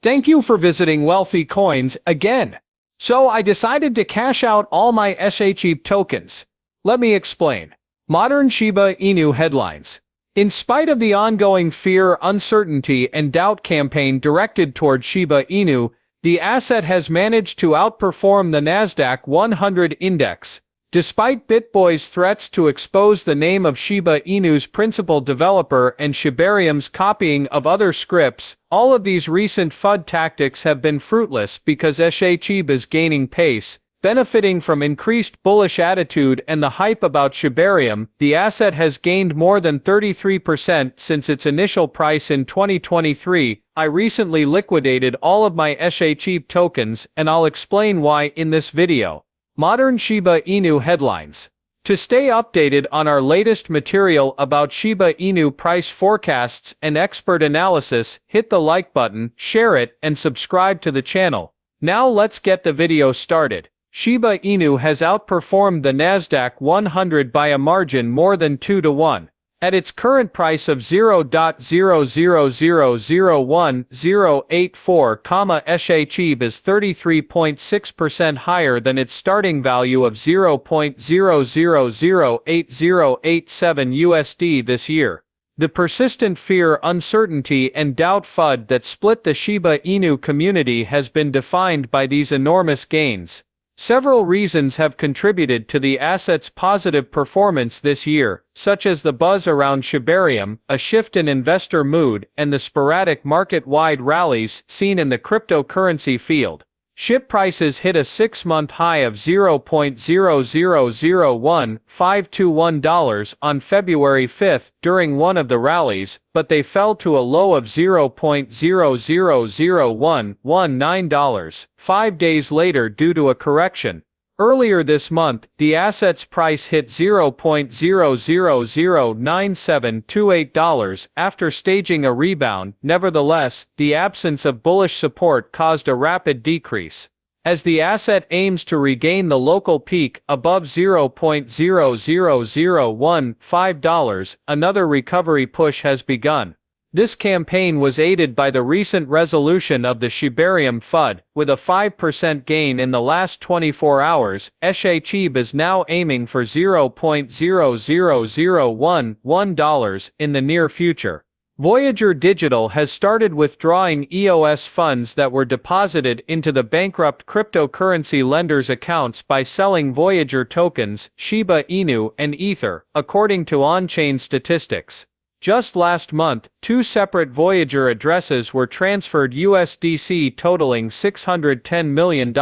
Thank you for visiting Wealthy Coins again. So I decided to cash out all my SHIB tokens. Let me explain. Modern Shiba Inu headlines. In spite of the ongoing fear, uncertainty, and doubt campaign directed toward Shiba Inu, the asset has managed to outperform the Nasdaq 100 index. Despite BitBoy's threats to expose the name of Shiba Inu's principal developer and Shibarium's copying of other scripts, all of these recent FUD tactics have been fruitless because SHIB is gaining pace, benefiting from increased bullish attitude and the hype about Shibarium. The asset has gained more than 33% since its initial price in 2023. I recently liquidated all of my SHIB tokens, and I'll explain why in this video. Modern Shiba Inu headlines. To stay updated on our latest material about Shiba Inu price forecasts and expert analysis, hit the like button, share it, and subscribe to the channel. Now let's get the video started. Shiba Inu has outperformed the Nasdaq 100 by a margin more than 2 to 1. At its current price of 0.0001084, SHIB is 33.6% higher than its starting value of 0.0008087 USD this year. The persistent fear, uncertainty, and doubt FUD that split the Shiba Inu community has been defined by these enormous gains. Several reasons have contributed to the asset's positive performance this year, such as the buzz around Shibarium, a shift in investor mood, and the sporadic market-wide rallies seen in the cryptocurrency field. SHIB prices hit a 6-month high of $0.0001521 on February 5 during one of the rallies, but they fell to a low of $0.0001119 5 days later due to a correction. Earlier this month, the asset's price hit $0.0009728 after staging a rebound. Nevertheless, the absence of bullish support caused a rapid decrease. As the asset aims to regain the local peak above $0.00015, another recovery push has begun. This campaign was aided by the recent resolution of the Shibarium FUD, with a 5% gain in the last 24 hours. SHIB is now aiming for $0.00011 in the near future. Voyager Digital has started withdrawing EOS funds that were deposited into the bankrupt cryptocurrency lenders' accounts by selling Voyager tokens, Shiba Inu, and Ether, according to on-chain statistics. Just last month, 2 separate Voyager addresses were transferred USDC totaling $610 million.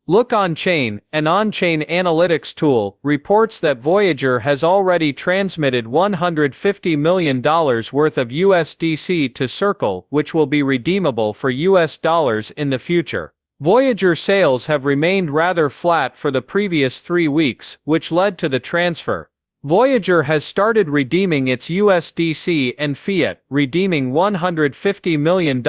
Look On-Chain, an on-chain analytics tool, reports that Voyager has already transmitted $150 million worth of USDC to Circle, which will be redeemable for US dollars in the future. Voyager sales have remained rather flat for the previous 3 weeks, which led to the transfer. Voyager has started redeeming its USDC and fiat, redeeming $150 million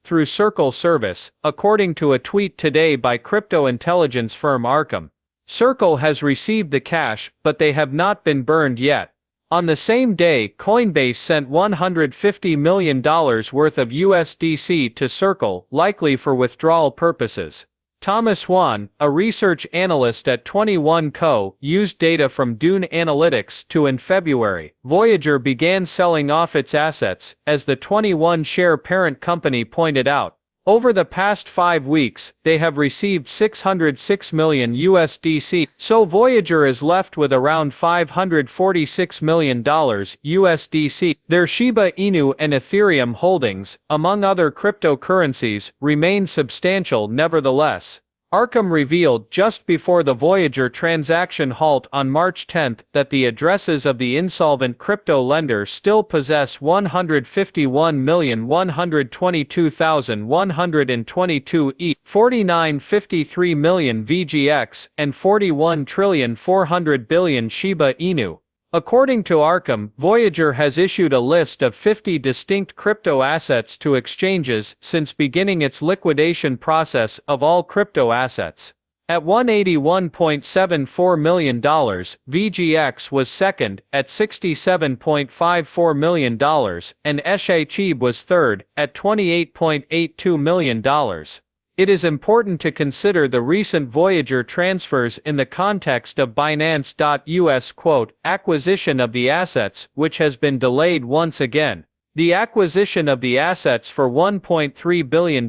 through Circle service, according to a tweet today by crypto intelligence firm Arkham. Circle has received the cash, but they have not been burned yet. On the same day, Coinbase sent $150 million worth of USDC to Circle, likely for withdrawal purposes. Thomas Wan, a research analyst at 21Co, used data from Dune Analytics to in February, Voyager began selling off its assets, as the 21 share parent company pointed out. Over the past 5 weeks, they have received $606 million USDC, so Voyager is left with around $546 million USDC. Their Shiba Inu and Ethereum holdings, among other cryptocurrencies, remain substantial nevertheless. Arkham revealed just before the Voyager transaction halt on March 10 that the addresses of the insolvent crypto lender still possess 151,122,122 ETH, 49.53 million VGX, and 41,400,000,000,000 Shiba Inu. According to Arkham, Voyager has issued a list of 50 distinct crypto assets to exchanges since beginning its liquidation process of all crypto assets. At $181.74 million, VGX was second, at $67.54 million, and Shib was third, at $28.82 million. It is important to consider the recent Voyager transfers in the context of Binance.US acquisition of the assets, which has been delayed once again. The acquisition of the assets for $1.3 billion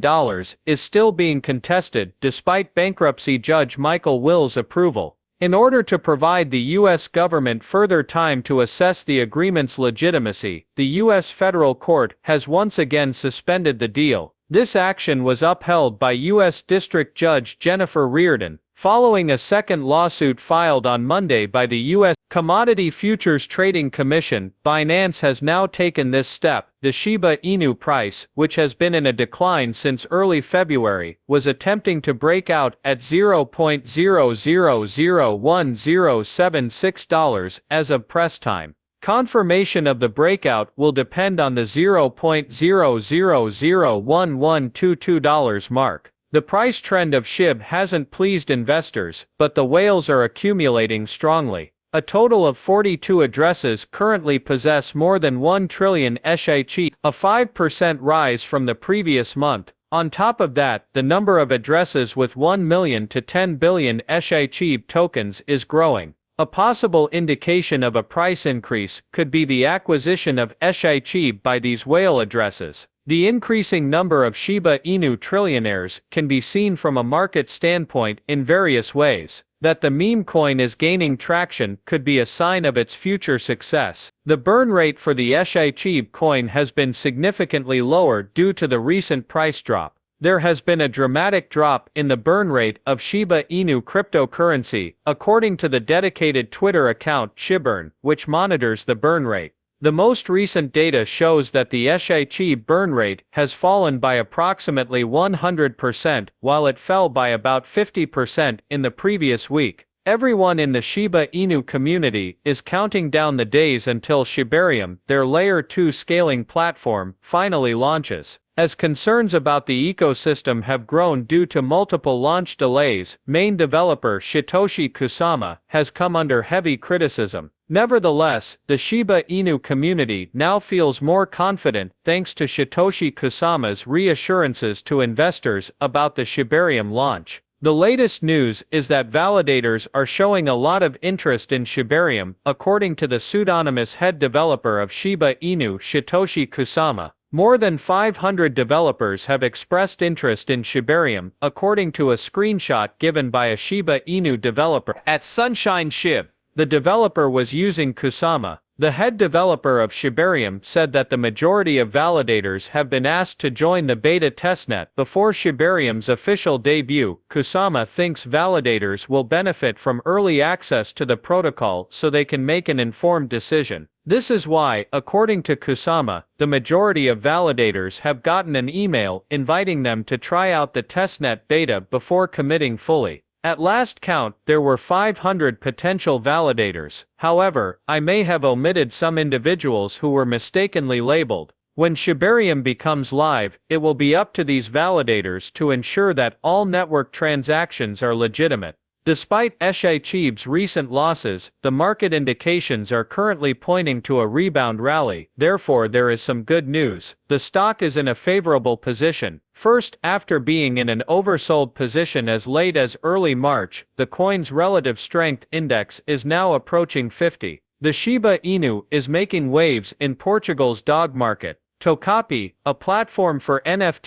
is still being contested despite bankruptcy judge Michael Will's approval. In order to provide the U.S. government further time to assess the agreement's legitimacy, the U.S. federal court has once again suspended the deal. This action was upheld by U.S. District Judge Jennifer Reardon, following a second lawsuit filed on Monday by the U.S. Commodity Futures Trading Commission. Binance has now taken this step. The Shiba Inu price, which has been in a decline since early February, was attempting to break out at $0.001076 as of press time. Confirmation of the breakout will depend on the $0.001122 mark. The price trend of Shib hasn't pleased investors, but the whales are accumulating strongly. A total of 42 addresses currently possess more than 1 trillion Shib, a 5% rise from the previous month. On top of that, the number of addresses with 1 million to 10 billion Shib tokens is growing. A possible indication of a price increase could be the acquisition of Shib by these whale addresses. The increasing number of Shiba Inu trillionaires can be seen from a market standpoint in various ways. That the meme coin is gaining traction could be a sign of its future success. The burn rate for the Shib coin has been significantly lower due to the recent price drop. There has been a dramatic drop in the burn rate of Shiba Inu cryptocurrency, according to the dedicated Twitter account Shibarium, which monitors the burn rate. The most recent data shows that the Shib burn rate has fallen by approximately 100%, while it fell by about 50% in the previous week. Everyone in the Shiba Inu community is counting down the days until Shibarium, their Layer 2 scaling platform, finally launches. As concerns about the ecosystem have grown due to multiple launch delays, main developer Satoshi Kusama has come under heavy criticism. Nevertheless, the Shiba Inu community now feels more confident thanks to Satoshi Kusama's reassurances to investors about the Shibarium launch. The latest news is that validators are showing a lot of interest in Shibarium, according to the pseudonymous head developer of Shiba Inu, Satoshi Kusama. More than 500 developers have expressed interest in Shibarium, according to a screenshot given by a Shiba Inu developer at Sunshine Shib. The developer was using Kusama. The head developer of Shibarium said that the majority of validators have been asked to join the beta testnet before Shibarium's official debut. Kusama thinks validators will benefit from early access to the protocol so they can make an informed decision. This is why, according to Kusama, the majority of validators have gotten an email inviting them to try out the testnet beta before committing fully. At last count, there were 500 potential validators. However, I may have omitted some individuals who were mistakenly labeled. When Shibarium becomes live, it will be up to these validators to ensure that all network transactions are legitimate. Despite Shib's recent losses, the market indications are currently pointing to a rebound rally. Therefore, there is some good news. The stock is in a favorable position. First, after being in an oversold position as late as early March, the coin's relative strength index is now approaching 50. The Shiba Inu is making waves in Portugal's dog market. Tokapi, a platform for NFT